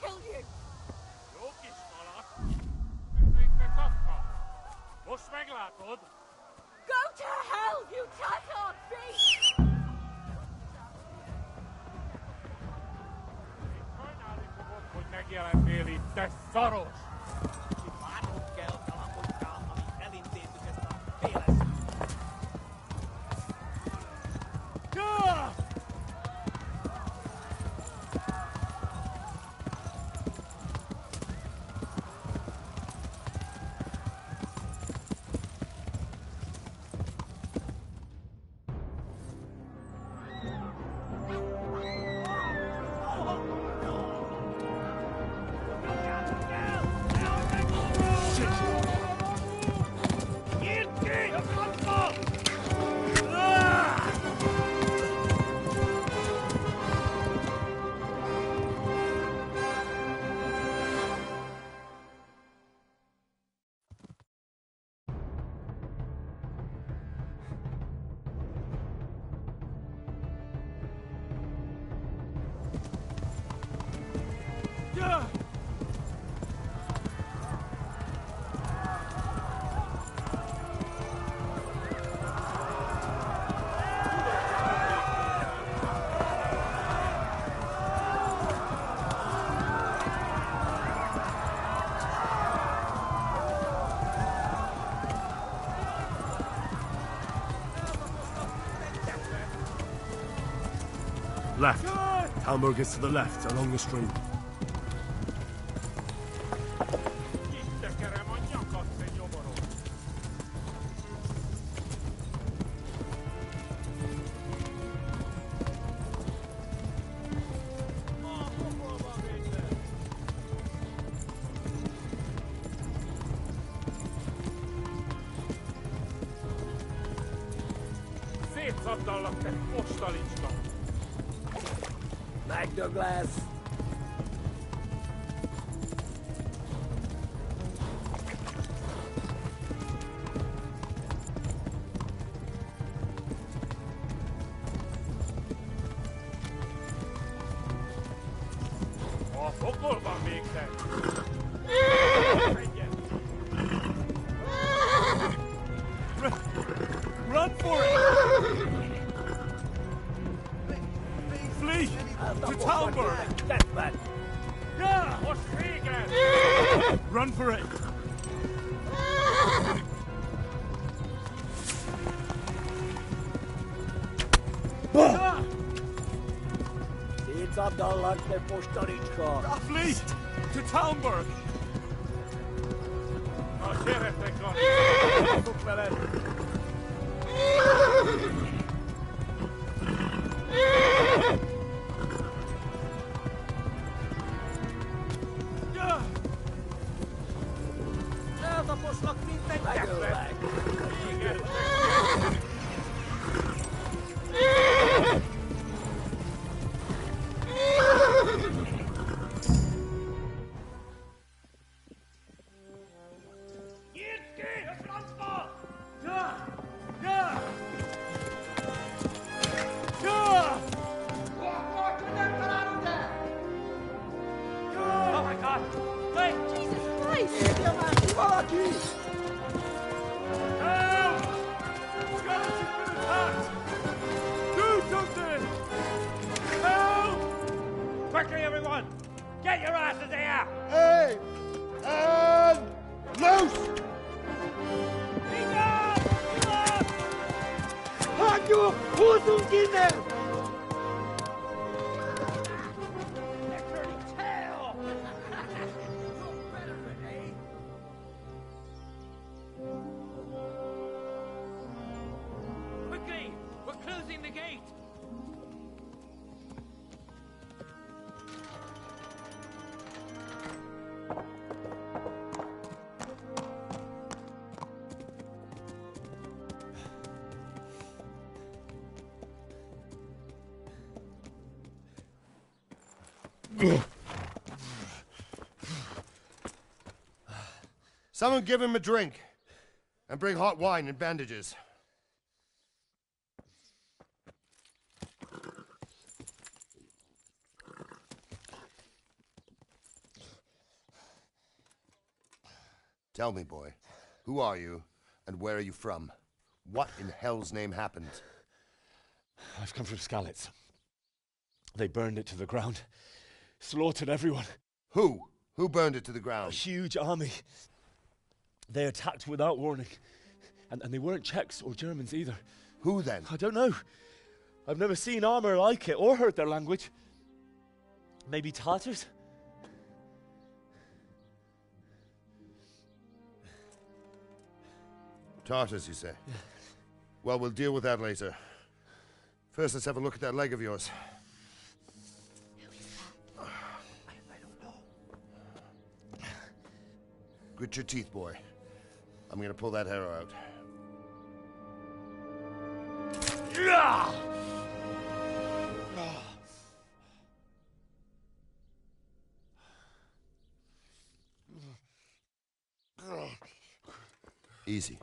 kill you! Jó kis malac! Te kapka! Most meglátod! Go to hell, you tattooed beast! Én sajnálni fogod, hogy megjelennél itt, te szaros! Várnunk kell Kalapotykán, amíg elintézzük ezt a félesztőt. Left. Hamburg is to the left, along the stream. Tekerem a nyakat, te nyomorom! Hol van minden? Szétszabdallak, te postalicska! Meg the glass! A pokolban még te! Run for it! Flee! To Talbot! Deathman! Yeah! Most régen! Run for it! Szétszabdallak, te postalicska! Flee! To Talbot! Na, gyere, Gani! Fog veled! Eltaposlak minden gyermek! Igen! Nyitd ki a francba! Yeah! Yeah! Yeah! Oh my God! Wait! Jesus Christ! Írja már ki valaki! Help! Skeleton's been attacked! Do something! Help! Quickly, everyone! Get your asses here! Hey! And loose! Hagyjuk! Húzzunk innen! Quickly! We're closing the gate! Someone give him a drink. And bring hot wine and bandages. Tell me, boy, who are you, and where are you from? What in hell's name happened? I've come from Skalitz. They burned it to the ground. Slaughtered everyone. Who? Who burned it to the A ground? huge army. They attacked without warning. And they weren't Czechs or Germans either. Who then? I don't know. I've never seen armor like it or heard their language. Maybe Tatars? Tartars, you say? Yeah. Well, we'll deal with that later. First, let's have a look at that leg of yours. I don't know. Grit your teeth, boy. I'm gonna pull that arrow out. Easy.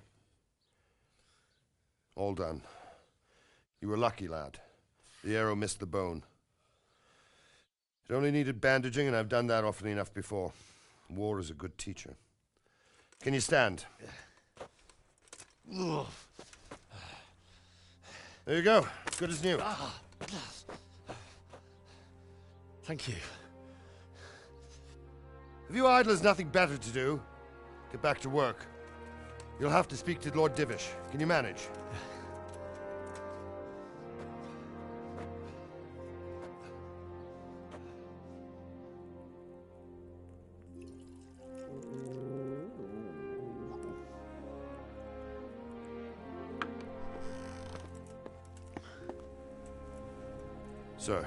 All done. You were lucky, lad. The arrow missed the bone. It only needed bandaging, and I've done that often enough before. War is a good teacher. Can you stand? There you go. Good as new. Thank you. Have you idlers nothing better to do? Get back to work. You'll have to speak to Lord Divish. Can you manage? Sir,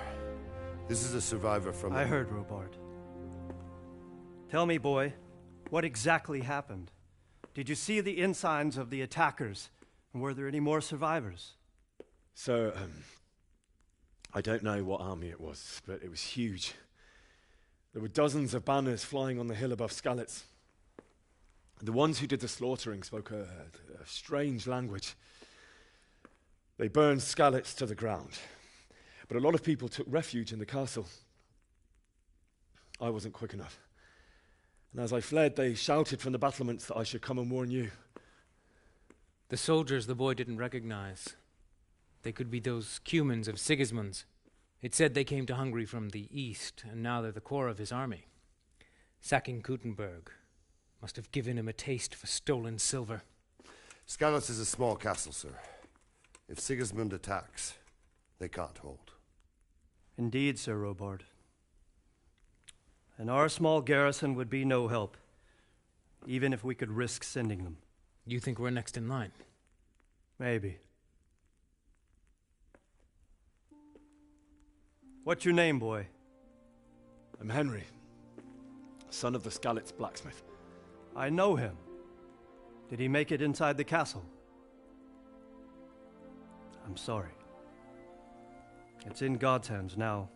this is a survivor from... I heard, Robard. Tell me, boy, what exactly happened? Did you see the ensigns of the attackers? And were there any more survivors? So, I don't know what army it was, but it was huge. There were dozens of banners flying on the hill above Skalitz. The ones who did the slaughtering spoke a strange language. They burned Skalitz to the ground. But a lot of people took refuge in the castle. I wasn't quick enough. And as I fled, they shouted from the battlements that I should come and warn you. The soldiers the boy didn't recognize. They could be those Cumans of Sigismund's. It said they came to Hungary from the east, and now they're the core of his army. Sacking Kuttenberg must have given him a taste for stolen silver. Skalitz is a small castle, sir. If Sigismund attacks, they can't hold. Indeed, Sir Robard. And our small garrison would be no help, even if we could risk sending them. You think we're next in line? Maybe. What's your name, boy? I'm Henry, son of the Skalitz blacksmith. I know him. Did he make it inside the castle? I'm sorry. It's in God's hands now.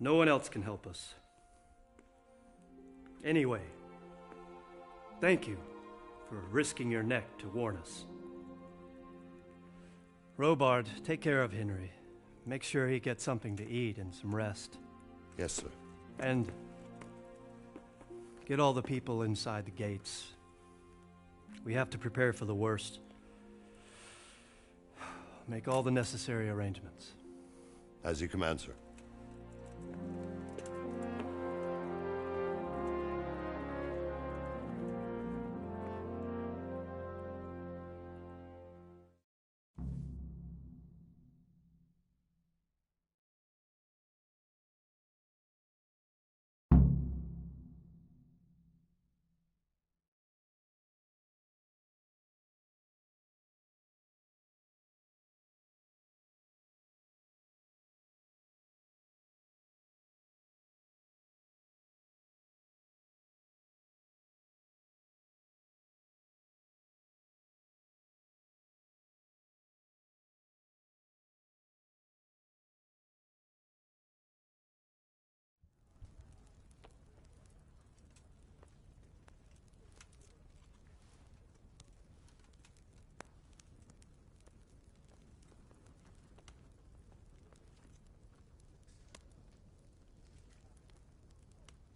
No one else can help us. Anyway, thank you for risking your neck to warn us. Robard, take care of Henry. Make sure he gets something to eat and some rest. Yes, sir. And get all the people inside the gates. We have to prepare for the worst. Make all the necessary arrangements. As you command, sir.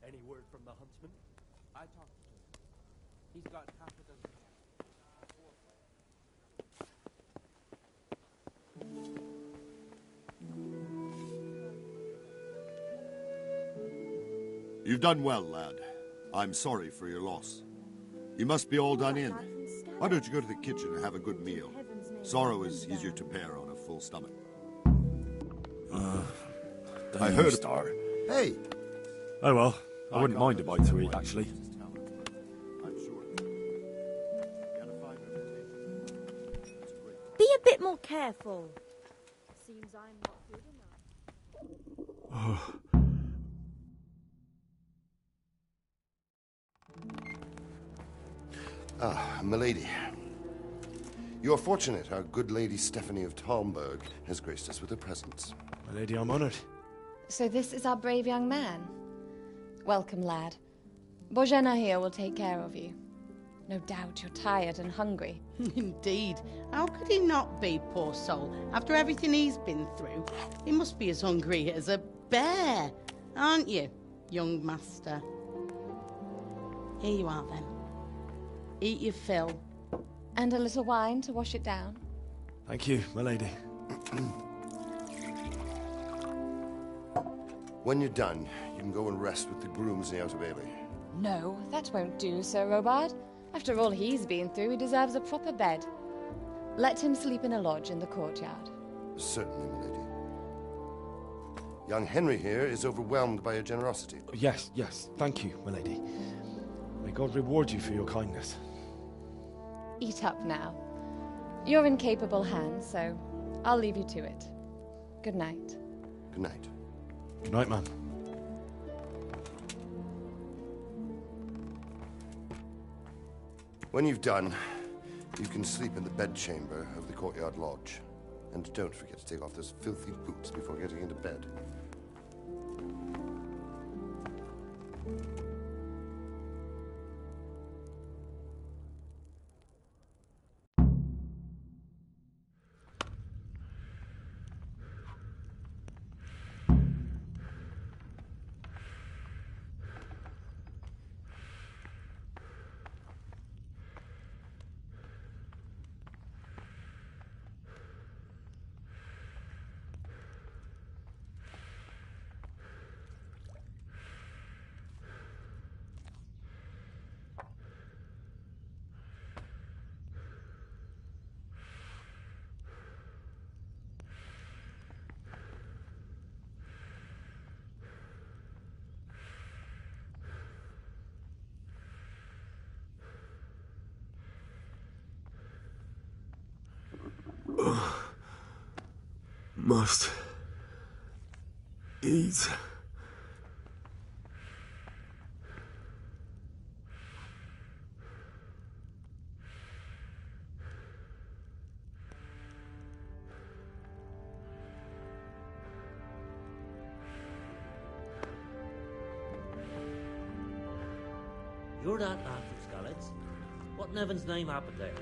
Any word from the huntsman? I talked to him. He's got half a dozen. You've done well, lad. I'm sorry for your loss. You must be all done in. Why don't you go to the kitchen and have a good meal? Sorrow is easier to bear on a full stomach. I heard Star. Hey! Oh well, I wouldn't mind a bite to eat, actually. Be a bit more careful. Seems I'm not good enough. Ah, milady. You're fortunate our good lady Stephanie of Talmberg has graced us with her presence. My lady, I'm honored. So this is our brave young man. Welcome, lad. Bojena here will take care of you. No doubt you're tired and hungry. Indeed. How could he not be, poor soul? After everything he's been through, he must be as hungry as a bear, aren't you, young master? Here you are, then. Eat your fill. And a little wine to wash it down. Thank you, my lady. When you're done, you can go and rest with the grooms in the Outer Bailey. No, that won't do, Sir Robard. After all he's been through, he deserves a proper bed. Let him sleep in a lodge in the courtyard. Certainly, milady. Young Henry here is overwhelmed by your generosity. Yes, yes, thank you, my lady. May God reward you for your kindness. Eat up now. You're in capable hands, so I'll leave you to it. Good night. Good night. Good night, ma'am. When you've done, you can sleep in the bedchamber of the courtyard lodge. And don't forget to take off those filthy boots before getting into bed. Must eat. You're that lad from Skalitz. What in heaven's name happened there?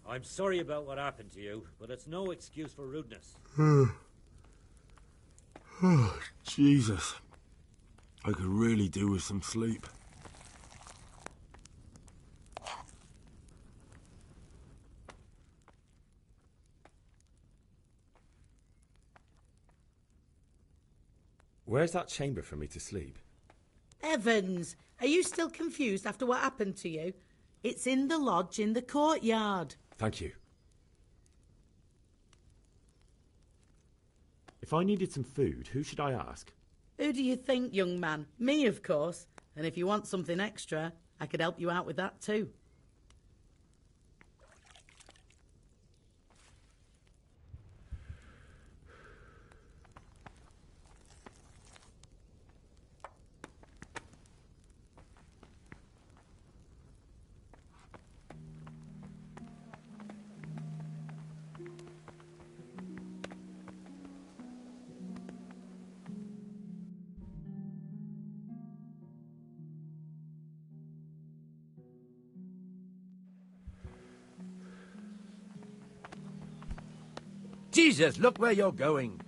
I'm sorry about what happened to you, but it's no excuse for rudeness. Oh, Jesus. I could really do with some sleep. Where's that chamber for me to sleep? Evans, are you still confused after what happened to you? It's in the lodge in the courtyard. Thank you. If I needed some food, who should I ask? Who do you think, young man? Me, of course. And if you want something extra, I could help you out with that too. Jesus, look where you're going.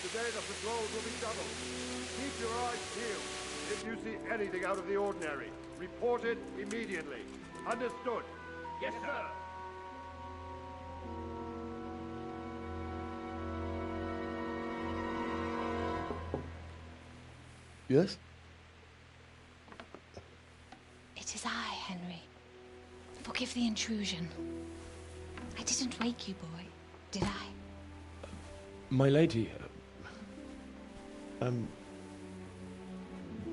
Today the patrols will be doubled. Keep your eyes peeled. If you see anything out of the ordinary, report it immediately. Understood? Yes, sir. Yes? It is I, Henry. Forgive the intrusion. I didn't wake you, boy, did I? My lady...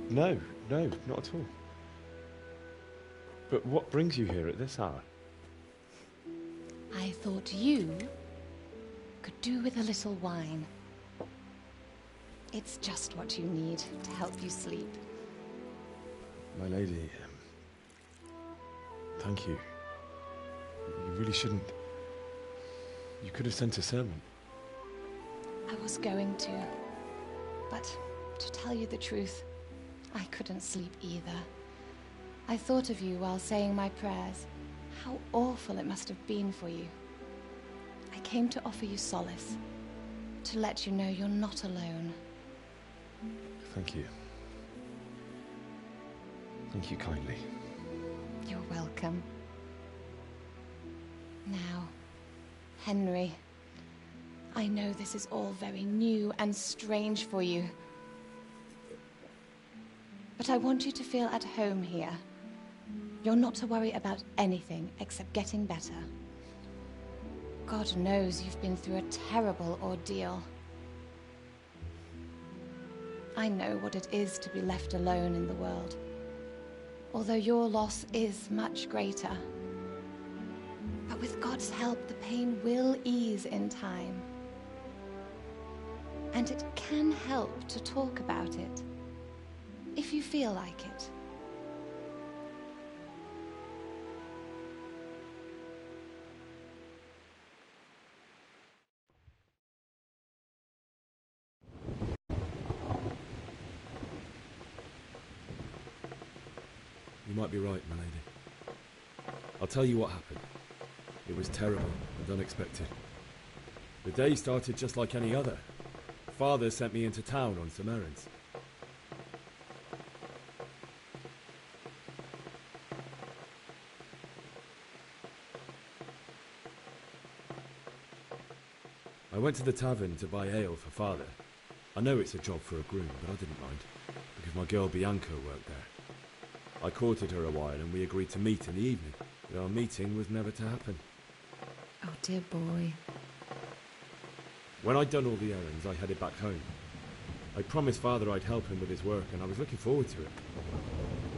No, not at all. But what brings you here at this hour? I thought you could do with a little wine. It's just what you need to help you sleep. My lady, thank you. You really shouldn't. You could have sent a servant. I was going to, but to tell you the truth, I couldn't sleep either. I thought of you while saying my prayers. How awful it must have been for you. I came to offer you solace, to let you know you're not alone. Thank you. Thank you kindly. You're welcome. Now, Henry, I know this is all very new and strange for you. But I want you to feel at home here. You're not to worry about anything except getting better. God knows you've been through a terrible ordeal. I know what it is to be left alone in the world, although your loss is much greater. But with God's help, the pain will ease in time. And it can help to talk about it, if you feel like it. You might be right, my lady. I'll tell you what happened. It was terrible and unexpected. The day started just like any other. Father sent me into town on some errands. I went to the tavern to buy ale for Father. I know it's a job for a groom, but I didn't mind, because my girl Bianca worked there. I courted her a while and we agreed to meet in the evening, but our meeting was never to happen. Oh, dear boy. When I'd done all the errands, I headed back home. I promised Father I'd help him with his work, and I was looking forward to it.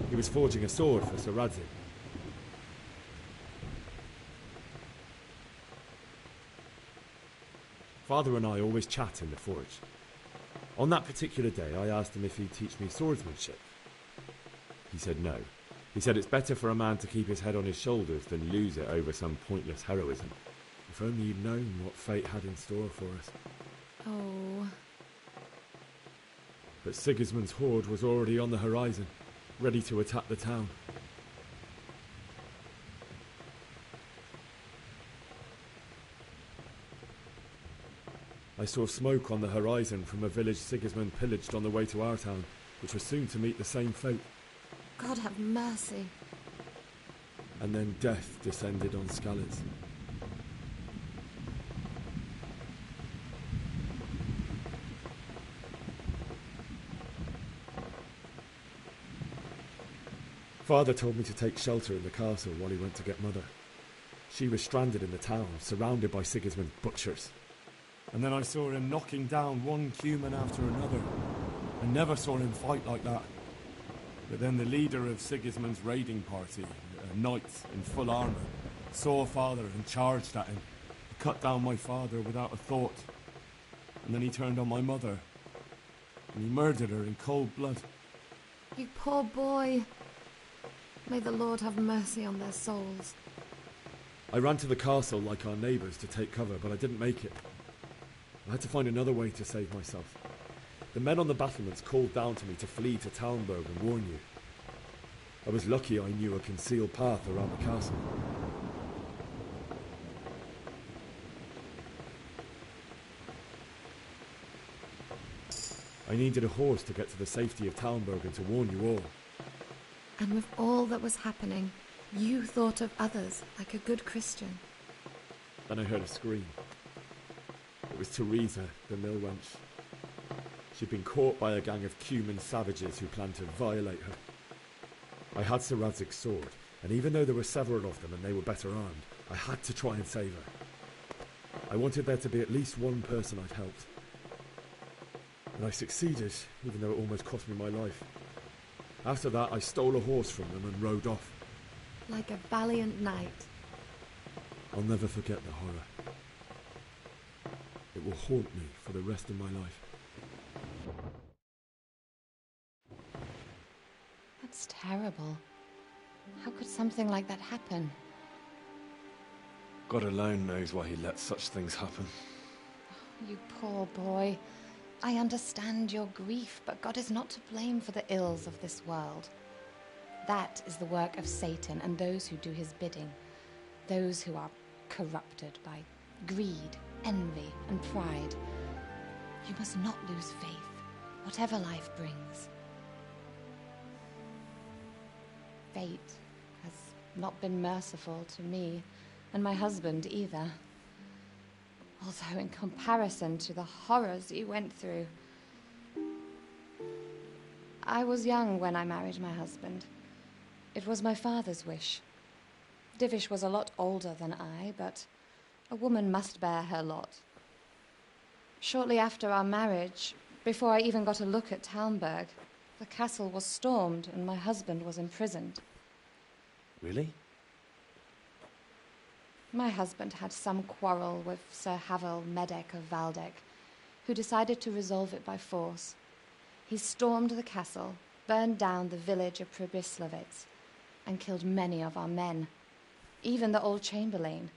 He was forging a sword for Sir Radzig. Father and I always chat in the forge. On that particular day, I asked him if he'd teach me swordsmanship. He said no. He said it's better for a man to keep his head on his shoulders than lose it over some pointless heroism. If only you'd known what fate had in store for us. Oh. But Sigismund's horde was already on the horizon, ready to attack the town. I saw smoke on the horizon from a village Sigismund pillaged on the way to our town, which was soon to meet the same fate. God have mercy. And then death descended on Skalitz. Father told me to take shelter in the castle while he went to get Mother. She was stranded in the town, surrounded by Sigismund's butchers. And then I saw him knocking down one human after another. I never saw him fight like that. But then the leader of Sigismund's raiding party, a knight in full armour, saw Father and charged at him. He cut down my father without a thought. And then he turned on my mother. And he murdered her in cold blood. You poor boy. May the Lord have mercy on their souls. I ran to the castle like our neighbours to take cover, but I didn't make it. I had to find another way to save myself. The men on the battlements called down to me to flee to Talmberg and warn you. I was lucky I knew a concealed path around the castle. I needed a horse to get to the safety of Talmberg and to warn you all. And with all that was happening, you thought of others like a good Christian. Then I heard a scream. It was Teresa, the mill wench. She'd been caught by a gang of Cuman savages who planned to violate her. I had Sir Radzig's sword, and even though there were several of them and they were better armed, I had to try and save her. I wanted there to be at least one person I'd helped. And I succeeded, even though it almost cost me my life. After that, I stole a horse from them and rode off. Like a valiant knight. I'll never forget the horror. It will haunt me for the rest of my life. That's terrible. How could something like that happen? God alone knows why he lets such things happen. You poor boy. I understand your grief, but God is not to blame for the ills of this world. That is the work of Satan and those who do his bidding. Those who are corrupted by greed, envy, and pride. You must not lose faith, whatever life brings. Fate has not been merciful to me, and my husband either. Although in comparison to the horrors you went through. I was young when I married my husband. It was my father's wish. Divish was a lot older than I, but A woman must bear her lot. Shortly after our marriage, before I even got a look at Talmberg, the castle was stormed and my husband was imprisoned. Really? My husband had some quarrel with Sir Havel Medek of Valdek, who decided to resolve it by force. He stormed the castle, burned down the village of Pribyslavitz, and killed many of our men, even the old chamberlain.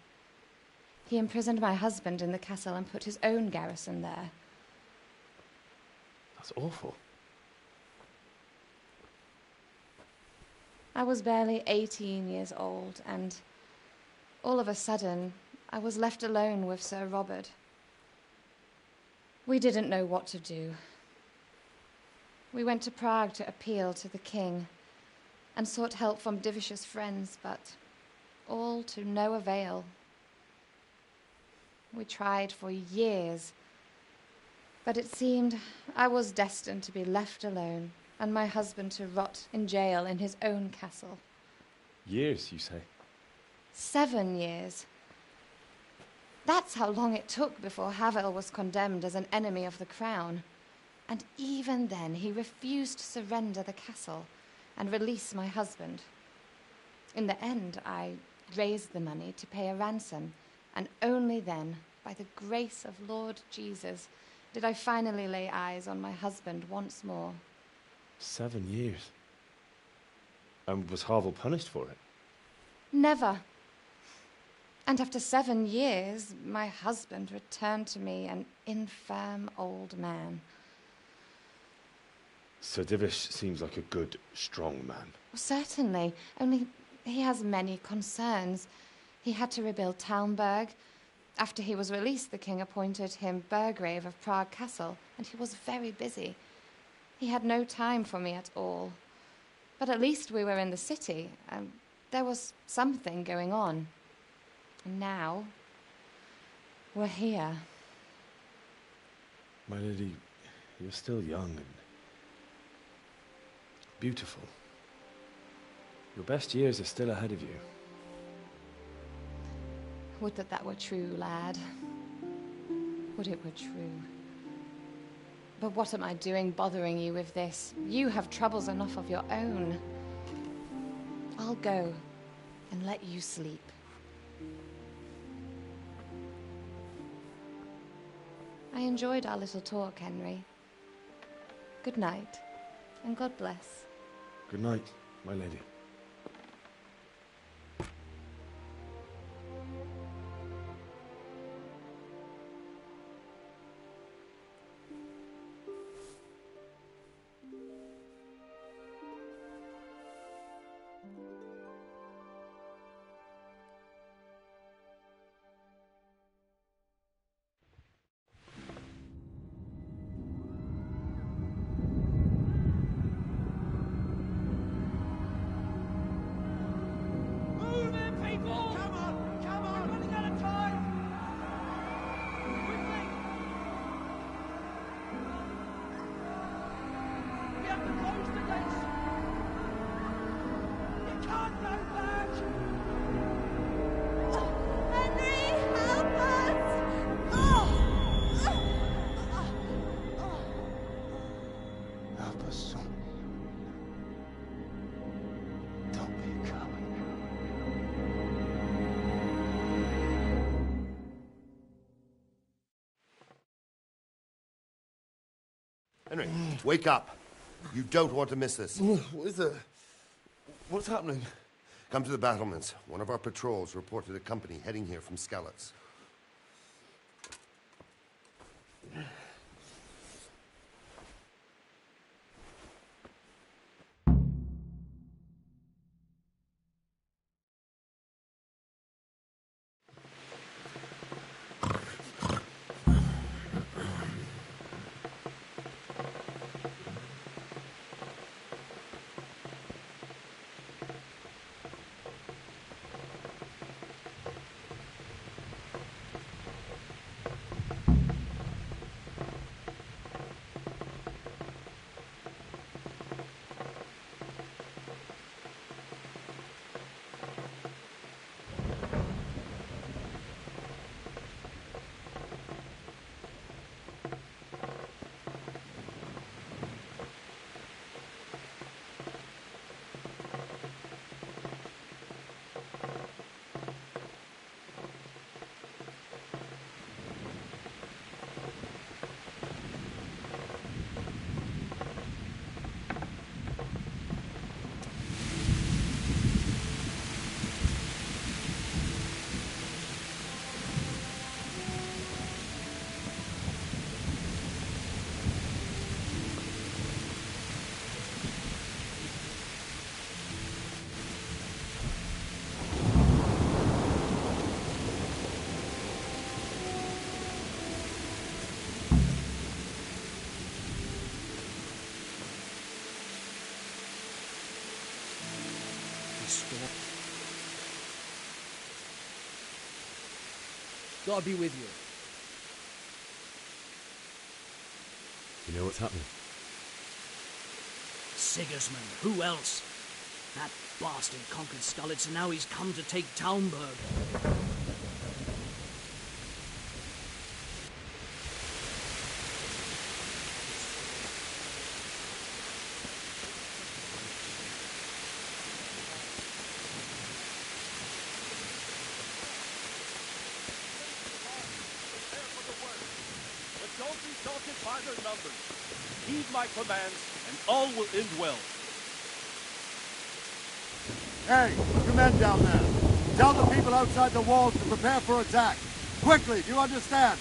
He imprisoned my husband in the castle and put his own garrison there. That's awful. I was barely 18 years old, and all of a sudden, I was left alone with Sir Robert. We didn't know what to do. We went to Prague to appeal to the king and sought help from Divish's friends, but all to no avail. We tried for years, but it seemed I was destined to be left alone and my husband to rot in jail in his own castle. Years, you say? 7 years. That's how long it took before Havel was condemned as an enemy of the crown. And even then, he refused to surrender the castle and release my husband. In the end, I raised the money to pay a ransom, and only then, by the grace of Lord Jesus, did I finally lay eyes on my husband once more. 7 years? And was Havel punished for it? Never. And after 7 years, my husband returned to me an infirm old man. Sir Divish seems like a good, strong man. Certainly, only he has many concerns. He had to rebuild Talmberg. After he was released, the king appointed him Burgrave of Prague Castle, and he was very busy. He had no time for me at all. But at least we were in the city, and there was something going on. And now, we're here. My lady, you're still young and beautiful. Your best years are still ahead of you. Would that that were true, lad. Would it were true. But what am I doing bothering you with this? You have troubles enough of your own. I'll go and let you sleep. I enjoyed our little talk, Henry. Good night, and God bless. Good night, my lady. Henry, wake up. You don't want to miss this. What is it? What's happening? Come to the battlements. One of our patrols reported a company heading here from Skalitz. storm. God be with you. You know what's happening? Sigismund, who else? That bastard conquered Skalitz, and now he's come to take Townburg. But don't be daunted by their numbers. Heed my commands, and all will end well. Hey, you men down there. Tell the people outside the walls to prepare for attack. Quickly, do you understand?